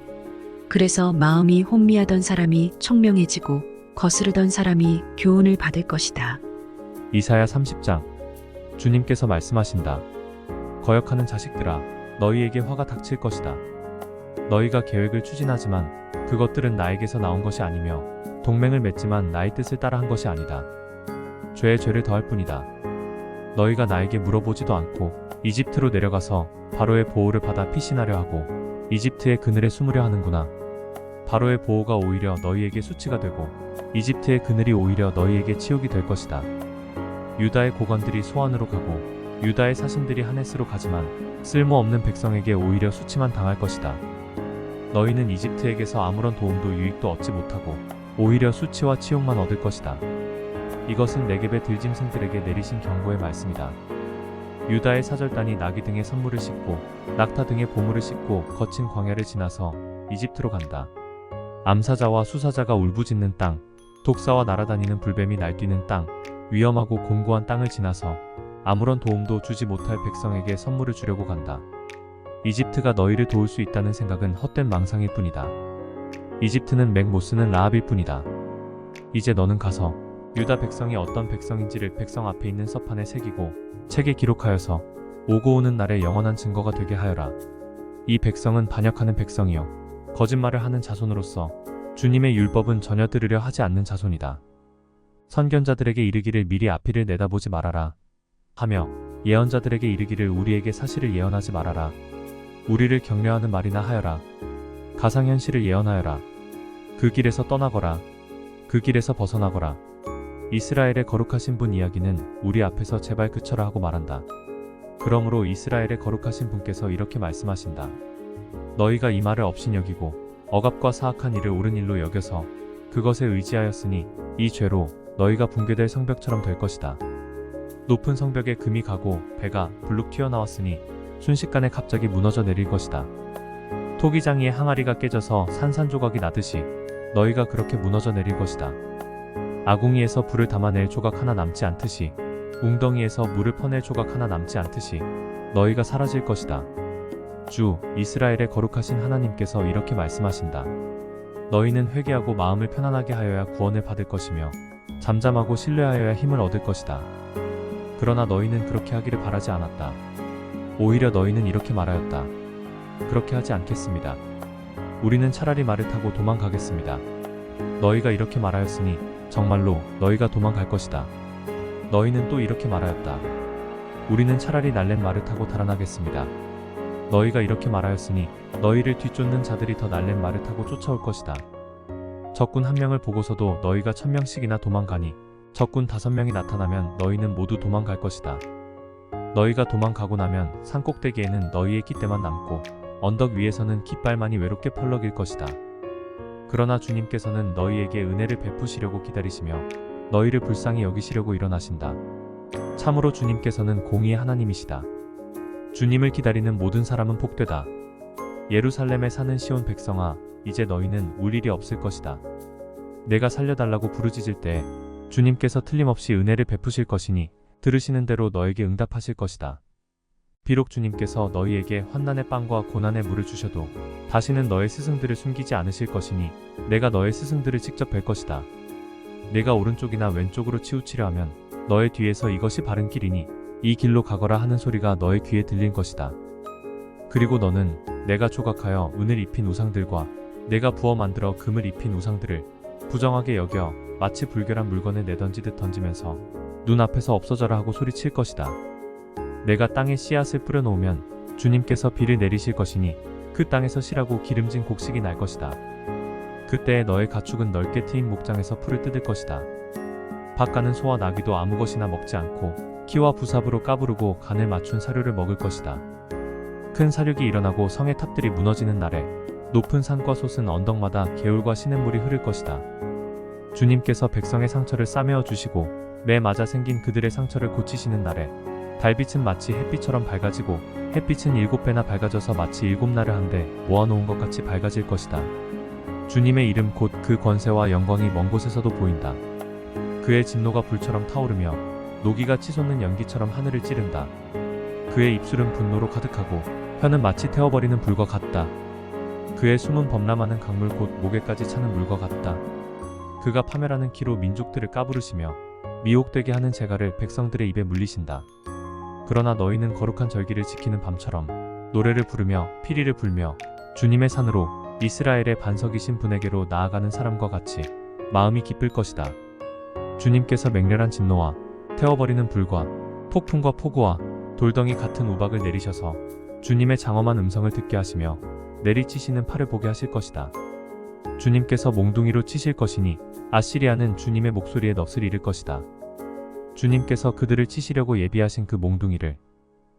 그래서 마음이 혼미하던 사람이 총명해지고 거스르던 사람이 교훈을 받을 것이다. 이사야 30장. 주님께서 말씀하신다. 거역하는 자식들아, 너희에게 화가 닥칠 것이다. 너희가 계획을 추진하지만 그것들은 나에게서 나온 것이 아니며 동맹을 맺지만 나의 뜻을 따라 한 것이 아니다. 죄에 죄를 더할 뿐이다. 너희가 나에게 물어보지도 않고 이집트로 내려가서 바로의 보호를 받아 피신하려 하고 이집트의 그늘에 숨으려 하는구나. 바로의 보호가 오히려 너희에게 수치가 되고 이집트의 그늘이 오히려 너희에게 치욕이 될 것이다. 유다의 고관들이 소환으로 가고 유다의 사신들이 하네스로 가지만 쓸모없는 백성에게 오히려 수치만 당할 것이다. 너희는 이집트에게서 아무런 도움도 유익도 얻지 못하고 오히려 수치와 치욕만 얻을 것이다. 이것은 네겝의 들짐승들에게 내리신 경고의 말씀이다. 유다의 사절단이 나귀 등의 선물을 싣고 낙타 등의 보물을 싣고 거친 광야를 지나서 이집트로 간다. 암사자와 수사자가 울부짖는 땅, 독사와 날아다니는 불뱀이 날뛰는 땅, 위험하고 공고한 땅을 지나서 아무런 도움도 주지 못할 백성에게 선물을 주려고 간다. 이집트가 너희를 도울 수 있다는 생각은 헛된 망상일 뿐이다. 이집트는 맥 못 쓰는 라합일 뿐이다. 이제 너는 가서 유다 백성이 어떤 백성인지를 백성 앞에 있는 서판에 새기고 책에 기록하여서 오고 오는 날에 영원한 증거가 되게 하여라. 이 백성은 반역하는 백성이요 거짓말을 하는 자손으로서 주님의 율법은 전혀 들으려 하지 않는 자손이다. 선견자들에게 이르기를 미리 앞일을 내다보지 말아라 하며 예언자들에게 이르기를 우리에게 사실을 예언하지 말아라. 우리를 격려하는 말이나 하여라. 가상현실을 예언하여라. 그 길에서 떠나거라. 그 길에서 벗어나거라. 이스라엘의 거룩하신 분 이야기는 우리 앞에서 제발 그쳐라 하고 말한다. 그러므로 이스라엘의 거룩하신 분께서 이렇게 말씀하신다. 너희가 이 말을 업신여기고 억압과 사악한 일을 옳은 일로 여겨서 그것에 의지하였으니 이 죄로 너희가 붕괴될 성벽처럼 될 것이다. 높은 성벽에 금이 가고 배가 불룩 튀어나왔으니 순식간에 갑자기 무너져 내릴 것이다. 토기장이의 항아리가 깨져서 산산조각이 나듯이 너희가 그렇게 무너져 내릴 것이다. 아궁이에서 불을 담아낼 조각 하나 남지 않듯이 웅덩이에서 물을 퍼낼 조각 하나 남지 않듯이 너희가 사라질 것이다. 주 이스라엘의 거룩하신 하나님께서 이렇게 말씀하신다. 너희는 회개하고 마음을 편안하게 하여야 구원을 받을 것이며 잠잠하고 신뢰하여야 힘을 얻을 것이다. 그러나 너희는 그렇게 하기를 바라지 않았다. 오히려 너희는 이렇게 말하였다. 그렇게 하지 않겠습니다. 우리는 차라리 말을 타고 도망가겠습니다. 너희가 이렇게 말하였으니 정말로 너희가 도망갈 것이다. 너희는 또 이렇게 말하였다. 우리는 차라리 날랜 말을 타고 달아나겠습니다. 너희가 이렇게 말하였으니 너희를 뒤쫓는 자들이 더 날랜 말을 타고 쫓아올 것이다. 적군 1명을 보고서도 너희가 1000명씩이나 도망가니 적군 5명이 나타나면 너희는 모두 도망갈 것이다. 너희가 도망가고 나면 산꼭대기에는 너희의 깃대만 남고 언덕 위에서는 깃발만이 외롭게 펄럭일 것이다. 그러나 주님께서는 너희에게 은혜를 베푸시려고 기다리시며 너희를 불쌍히 여기시려고 일어나신다. 참으로 주님께서는 공의의 하나님이시다. 주님을 기다리는 모든 사람은 복되다. 예루살렘에 사는 시온 백성아, 이제 너희는 울 일이 없을 것이다. 내가 살려달라고 부르짖을 때 주님께서 틀림없이 은혜를 베푸실 것이니 들으시는 대로 너에게 응답하실 것이다. 비록 주님께서 너희에게 환난의 빵과 고난의 물을 주셔도 다시는 너의 스승들을 숨기지 않으실 것이니 내가 너의 스승들을 직접 뵐 것이다. 내가 오른쪽이나 왼쪽으로 치우치려 하면 너의 뒤에서 이것이 바른 길이니 이 길로 가거라 하는 소리가 너의 귀에 들릴 것이다. 그리고 너는 내가 조각하여 은을 입힌 우상들과 내가 부어 만들어 금을 입힌 우상들을 부정하게 여겨 마치 불결한 물건을 내던지듯 던지면서 눈앞에서 없어져라 하고 소리칠 것이다. 내가 땅에 씨앗을 뿌려놓으면 주님께서 비를 내리실 것이니 그 땅에서 실하고 기름진 곡식이 날 것이다. 그때 너의 가축은 넓게 트인 목장에서 풀을 뜯을 것이다. 밭가는 소와 나귀도 아무 것이나 먹지 않고 키와 부삽으로 까부르고 간을 맞춘 사료를 먹을 것이다. 큰 사륙이 일어나고 성의 탑들이 무너지는 날에 높은 산과 솟은 언덕마다 개울과 시냇물이 흐를 것이다. 주님께서 백성의 상처를 싸매어 주시고 매 맞아 생긴 그들의 상처를 고치시는 날에 달빛은 마치 햇빛처럼 밝아지고 햇빛은 7배나 밝아져서 마치 7날을 한데 모아놓은 것 같이 밝아질 것이다. 주님의 이름 곧 그 권세와 영광이 먼 곳에서도 보인다. 그의 진노가 불처럼 타오르며 노기가 치솟는 연기처럼 하늘을 찌른다. 그의 입술은 분노로 가득하고 혀는 마치 태워버리는 불과 같다. 그의 숨은 범람하는 강물 곧 목에까지 차는 물과 같다. 그가 파멸하는 키로 민족들을 까부르시며 미혹되게 하는 재갈을 백성들의 입에 물리신다. 그러나 너희는 거룩한 절기를 지키는 밤처럼 노래를 부르며 피리를 불며 주님의 산으로 이스라엘의 반석이신 분에게로 나아가는 사람과 같이 마음이 기쁠 것이다. 주님께서 맹렬한 진노와 태워버리는 불과 폭풍과 폭우와 돌덩이 같은 우박을 내리셔서 주님의 장엄한 음성을 듣게 하시며 내리치시는 팔을 보게 하실 것이다. 주님께서 몽둥이로 치실 것이니 아시리아는 주님의 목소리에 넋을 잃을 것이다. 주님께서 그들을 치시려고 예비하신 그 몽둥이를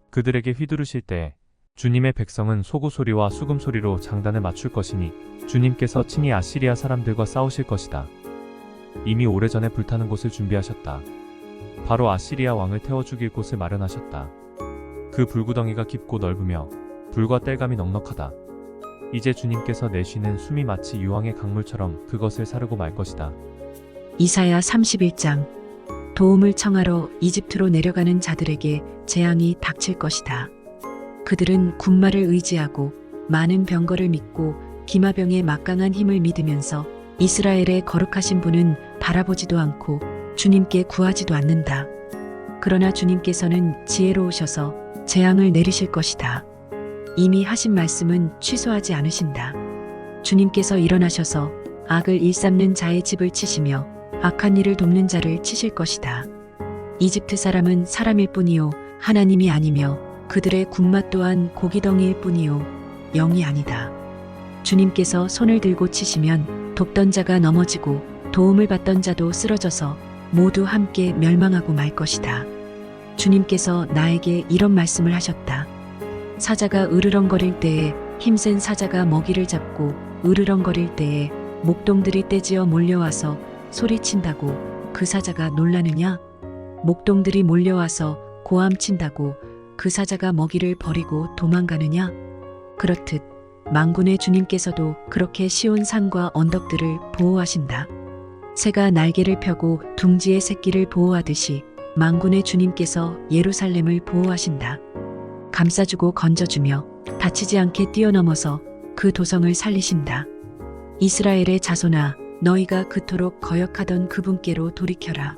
그들에게 휘두르실 때 주님의 백성은 소구 소리와 수금 소리로 장단을 맞출 것이니 주님께서 친히 아시리아 사람들과 싸우실 것이다. 이미 오래전에 불타는 곳을 준비하셨다. 바로 아시리아 왕을 태워 죽일 곳을 마련하셨다. 그 불구덩이가 깊고 넓으며 불과 땔감이 넉넉하다. 이제 주님께서 내쉬는 숨이 마치 유황의 강물처럼 그것을 사르고 말 것이다. 이사야 31장. 도움을 청하러 이집트로 내려가는 자들에게 재앙이 닥칠 것이다. 그들은 군마를 의지하고 많은 병거를 믿고 기마병의 막강한 힘을 믿으면서 이스라엘의 거룩하신 분은 바라보지도 않고 주님께 구하지도 않는다. 그러나 주님께서는 지혜로우셔서 재앙을 내리실 것이다. 이미 하신 말씀은 취소하지 않으신다. 주님께서 일어나셔서 악을 일삼는 자의 집을 치시며 악한 일을 돕는 자를 치실 것이다. 이집트 사람은 사람일 뿐이요 하나님이 아니며 그들의 군맛 또한 고기덩이일 뿐이요 영이 아니다. 주님께서 손을 들고 치시면 돕던 자가 넘어지고 도움을 받던 자도 쓰러져서 모두 함께 멸망하고 말 것이다. 주님께서 나에게 이런 말씀을 하셨다. 사자가 으르렁거릴 때에 힘센 사자가 먹이를 잡고 으르렁거릴 때에 목동들이 떼지어 몰려와서 소리친다고 그 사자가 놀라느냐? 목동들이 몰려와서 고함친다고 그 사자가 먹이를 버리고 도망가느냐? 그렇듯 만군의 주님께서도 그렇게 시온 산과 언덕들을 보호하신다. 새가 날개를 펴고 둥지의 새끼를 보호하듯이 만군의 주님께서 예루살렘을 보호하신다. 감싸주고 건져주며 다치지 않게 뛰어넘어서 그 도성을 살리신다. 이스라엘의 자손아, 너희가 그토록 거역하던 그분께로 돌이켜라.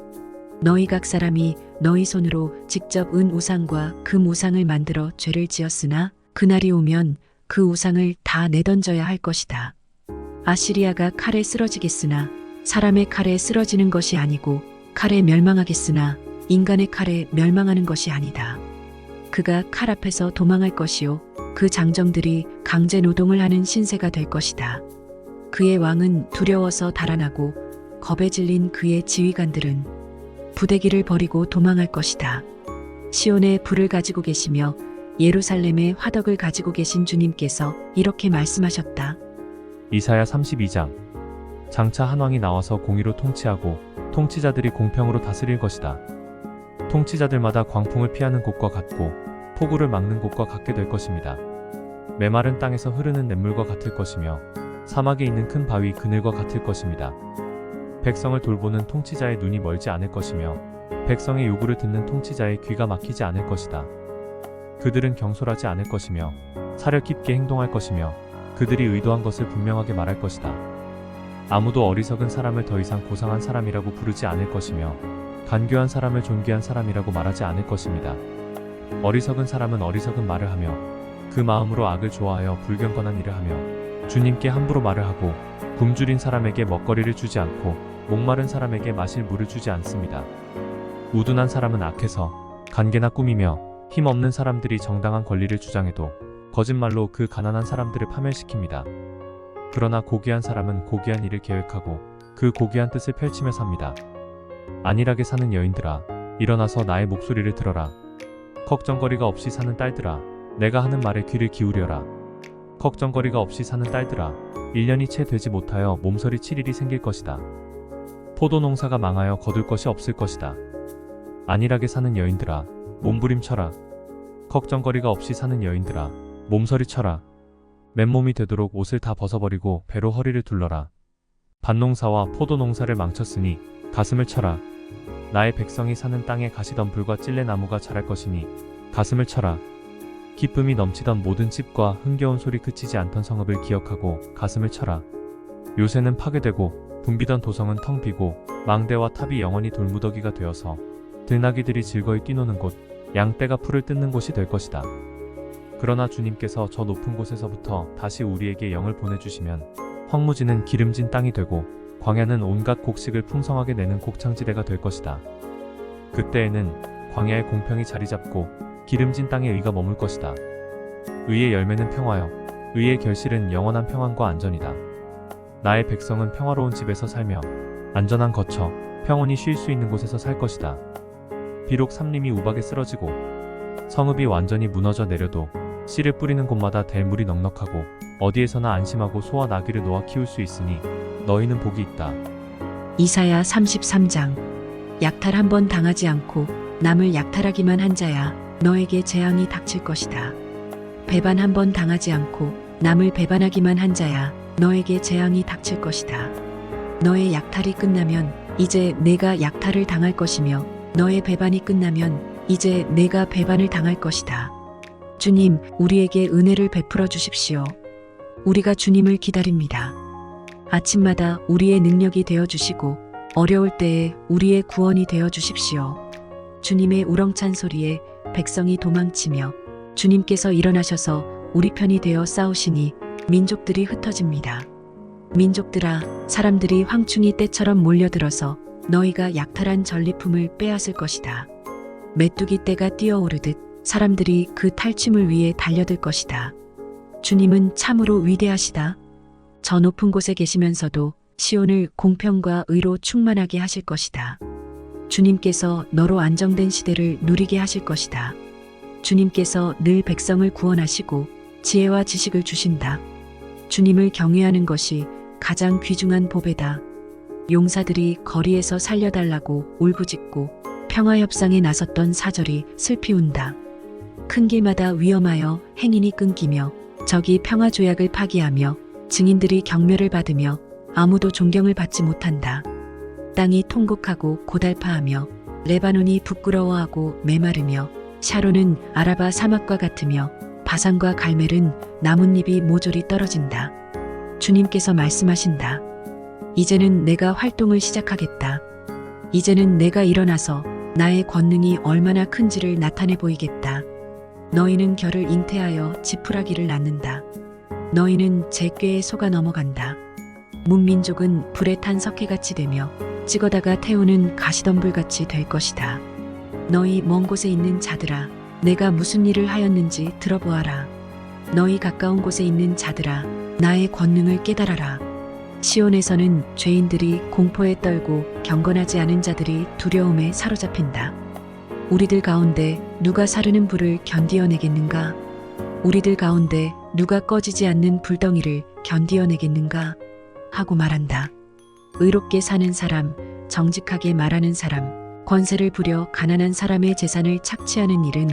너희 각 사람이 너희 손으로 직접 은 우상과 금 우상을 만들어 죄를 지었으나 그날이 오면 그 우상을 다 내던져야 할 것이다. 아시리아가 칼에 쓰러지겠으나 사람의 칼에 쓰러지는 것이 아니고 칼에 멸망하겠으나 인간의 칼에 멸망하는 것이 아니다. 그가 칼 앞에서 도망할 것이요 그 장정들이 강제 노동을 하는 신세가 될 것이다. 그의 왕은 두려워서 달아나고 겁에 질린 그의 지휘관들은 부대기를 버리고 도망할 것이다. 시온에 불을 가지고 계시며 예루살렘에 화덕을 가지고 계신 주님께서 이렇게 말씀하셨다. 이사야 32장. 장차 한 왕이 나와서 공의로 통치하고 통치자들이 공평으로 다스릴 것이다. 통치자들마다 광풍을 피하는 곳과 같고 폭우를 막는 곳과 같게 될 것입니다. 메마른 땅에서 흐르는 냇물과 같을 것이며 사막에 있는 큰 바위 그늘과 같을 것입니다. 백성을 돌보는 통치자의 눈이 멀지 않을 것이며 백성의 요구를 듣는 통치자의 귀가 막히지 않을 것이다. 그들은 경솔하지 않을 것이며 사려 깊게 행동할 것이며 그들이 의도한 것을 분명하게 말할 것이다. 아무도 어리석은 사람을 더 이상 고상한 사람이라고 부르지 않을 것이며 간교한 사람을 존귀한 사람이라고 말하지 않을 것입니다. 어리석은 사람은 어리석은 말을 하며 그 마음으로 악을 좋아하여 불경건한 일을 하며 주님께 함부로 말을 하고 굶주린 사람에게 먹거리를 주지 않고 목마른 사람에게 마실 물을 주지 않습니다. 우둔한 사람은 악해서 간계나 꾸미며 힘없는 사람들이 정당한 권리를 주장해도 거짓말로 그 가난한 사람들을 파멸시킵니다. 그러나 고귀한 사람은 고귀한 일을 계획하고 그 고귀한 뜻을 펼치며 삽니다. 안일하게 사는 여인들아, 일어나서 나의 목소리를 들어라. 걱정거리가 없이 사는 딸들아, 내가 하는 말에 귀를 기울여라. 걱정거리가 없이 사는 딸들아, 1년이 채 되지 못하여 몸서리 7일이 생길 것이다. 포도 농사가 망하여 거둘 것이 없을 것이다. 안일하게 사는 여인들아, 몸부림쳐라. 걱정거리가 없이 사는 여인들아, 몸서리 쳐라. 맨몸이 되도록 옷을 다 벗어버리고 배로 허리를 둘러라. 밭농사와 포도농사를 망쳤으니 가슴을 쳐라. 나의 백성이 사는 땅에 가시덤불과 찔레나무가 자랄 것이니 가슴을 쳐라. 기쁨이 넘치던 모든 집과 흥겨운 소리 그치지 않던 성읍을 기억하고 가슴을 쳐라. 요새는 파괴되고 붐비던 도성은 텅 비고 망대와 탑이 영원히 돌무더기가 되어서 들나귀들이 즐거이 뛰노는 곳, 양떼가 풀을 뜯는 곳이 될 것이다. 그러나 주님께서 저 높은 곳에서부터 다시 우리에게 영을 보내주시면 황무지는 기름진 땅이 되고 광야는 온갖 곡식을 풍성하게 내는 곡창지대가 될 것이다. 그때에는 광야의 공평이 자리 잡고 기름진 땅에 의가 머물 것이다. 의의 열매는 평화여, 의의 결실은 영원한 평안과 안전이다. 나의 백성은 평화로운 집에서 살며 안전한 거처, 평온히 쉴 수 있는 곳에서 살 것이다. 비록 삼림이 우박에 쓰러지고 성읍이 완전히 무너져 내려도 씨를 뿌리는 곳마다 댈물이 넉넉하고 어디에서나 안심하고 소와 나귀를 놓아 키울 수 있으니 너희는 복이 있다. 이사야 33장. 약탈 한 번 당하지 않고 남을 약탈하기만 한 자야 너에게 재앙이 닥칠 것이다. 배반 한 번 당하지 않고 남을 배반하기만 한 자야 너에게 재앙이 닥칠 것이다. 너의 약탈이 끝나면 이제 내가 약탈을 당할 것이며 너의 배반이 끝나면 이제 내가 배반을 당할 것이다. 주님, 우리에게 은혜를 베풀어 주십시오. 우리가 주님을 기다립니다. 아침마다 우리의 능력이 되어 주시고 어려울 때에 우리의 구원이 되어 주십시오. 주님의 우렁찬 소리에 백성이 도망치며 주님께서 일어나셔서 우리 편이 되어 싸우시니 민족들이 흩어집니다. 민족들아, 사람들이 황충이 때처럼 몰려들어서 너희가 약탈한 전리품을 빼앗을 것이다. 메뚜기 떼가 뛰어오르듯 사람들이 그 탈취물 위에 달려들 것이다. 주님은 참으로 위대하시다. 저 높은 곳에 계시면서도 시온을 공평과 의로 충만하게 하실 것이다. 주님께서 너로 안정된 시대를 누리게 하실 것이다. 주님께서 늘 백성을 구원하시고 지혜와 지식을 주신다. 주님을 경외하는 것이 가장 귀중한 보배다. 용사들이 거리에서 살려달라고 울부짖고 평화협상에 나섰던 사절이 슬피 운다. 큰 길마다 위험하여 행인이 끊기며 적이 평화조약을 파기하며 증인들이 경멸을 받으며 아무도 존경을 받지 못한다. 땅이 통곡하고 고달파하며 레바논이 부끄러워하고 메마르며 샤론은 아라바 사막과 같으며 바산과 갈멜은 나뭇잎이 모조리 떨어진다. 주님께서 말씀하신다. 이제는 내가 활동을 시작하겠다. 이제는 내가 일어나서 나의 권능이 얼마나 큰지를 나타내 보이겠다. 너희는 결을 잉태하여 지푸라기를 낳는다. 너희는 제 꾀에 속아 넘어간다. 문민족은 불에 탄 석회같이 되며 찍어다가 태우는 가시덤불같이 될 것이다. 너희 먼 곳에 있는 자들아, 내가 무슨 일을 하였는지 들어보아라. 너희 가까운 곳에 있는 자들아, 나의 권능을 깨달아라. 시온에서는 죄인들이 공포에 떨고 경건하지 않은 자들이 두려움에 사로잡힌다. 우리들 가운데 누가 사르는 불을 견디어내겠는가? 우리들 가운데 누가 꺼지지 않는 불덩이를 견디어내겠는가? 하고 말한다. 의롭게 사는 사람, 정직하게 말하는 사람, 권세를 부려 가난한 사람의 재산을 착취하는 일은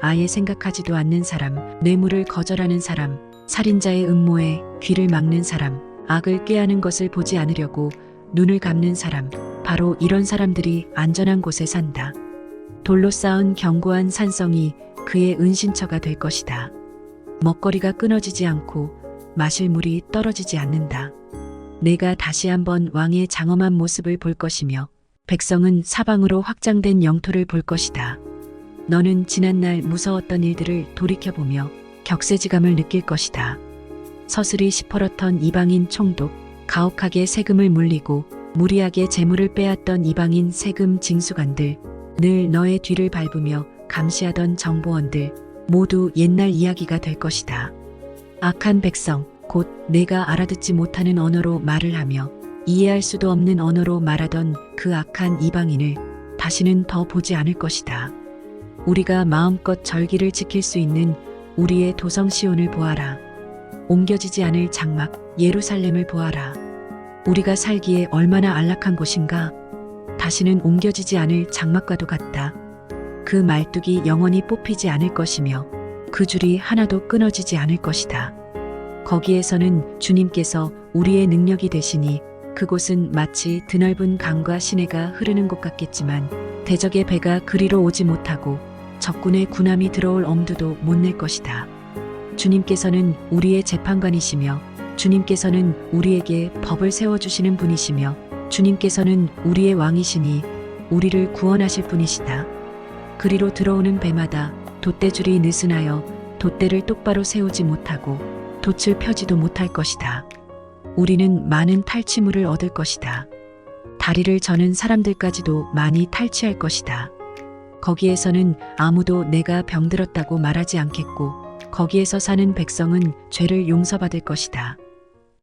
아예 생각하지도 않는 사람, 뇌물을 거절하는 사람, 살인자의 음모에 귀를 막는 사람, 악을 꾀하는 것을 보지 않으려고 눈을 감는 사람, 바로 이런 사람들이 안전한 곳에 산다. 돌로 쌓은 견고한 산성이 그의 은신처가 될 것이다. 먹거리가 끊어지지 않고 마실 물이 떨어지지 않는다. 내가 다시 한번 왕의 장엄한 모습을 볼 것이며 백성은 사방으로 확장된 영토를 볼 것이다. 너는 지난날 무서웠던 일들을 돌이켜보며 격세지감을 느낄 것이다. 서슬이 시퍼렇던 이방인 총독, 가혹하게 세금을 물리고 무리하게 재물을 빼앗던 이방인 세금 징수관들, 늘 너의 뒤를 밟으며 감시하던 정보원들, 모두 옛날 이야기가 될 것이다. 악한 백성, 곧 내가 알아듣지 못하는 언어로 말을 하며 이해할 수도 없는 언어로 말하던 그 악한 이방인을 다시는 더 보지 않을 것이다. 우리가 마음껏 절기를 지킬 수 있는 우리의 도성 시온을 보아라. 옮겨지지 않을 장막 예루살렘을 보아라. 우리가 살기에 얼마나 안락한 곳인가? 다시는 옮겨지지 않을 장막과도 같다. 그 말뚝이 영원히 뽑히지 않을 것이며 그 줄이 하나도 끊어지지 않을 것이다. 거기에서는 주님께서 우리의 능력이 되시니 그곳은 마치 드넓은 강과 시내가 흐르는 곳 같겠지만 대적의 배가 그리로 오지 못하고 적군의 군함이 들어올 엄두도 못 낼 것이다. 주님께서는 우리의 재판관이시며 주님께서는 우리에게 법을 세워주시는 분이시며 주님께서는 우리의 왕이시니 우리를 구원하실 분이시다. 그리로 들어오는 배마다 돛대줄이 느슨하여 돛대를 똑바로 세우지 못하고 돛을 펴지도 못할 것이다. 우리는 많은 탈취물을 얻을 것이다. 다리를 저는 사람들까지도 많이 탈취할 것이다. 거기에서는 아무도 내가 병들었다고 말하지 않겠고 거기에서 사는 백성은 죄를 용서받을 것이다.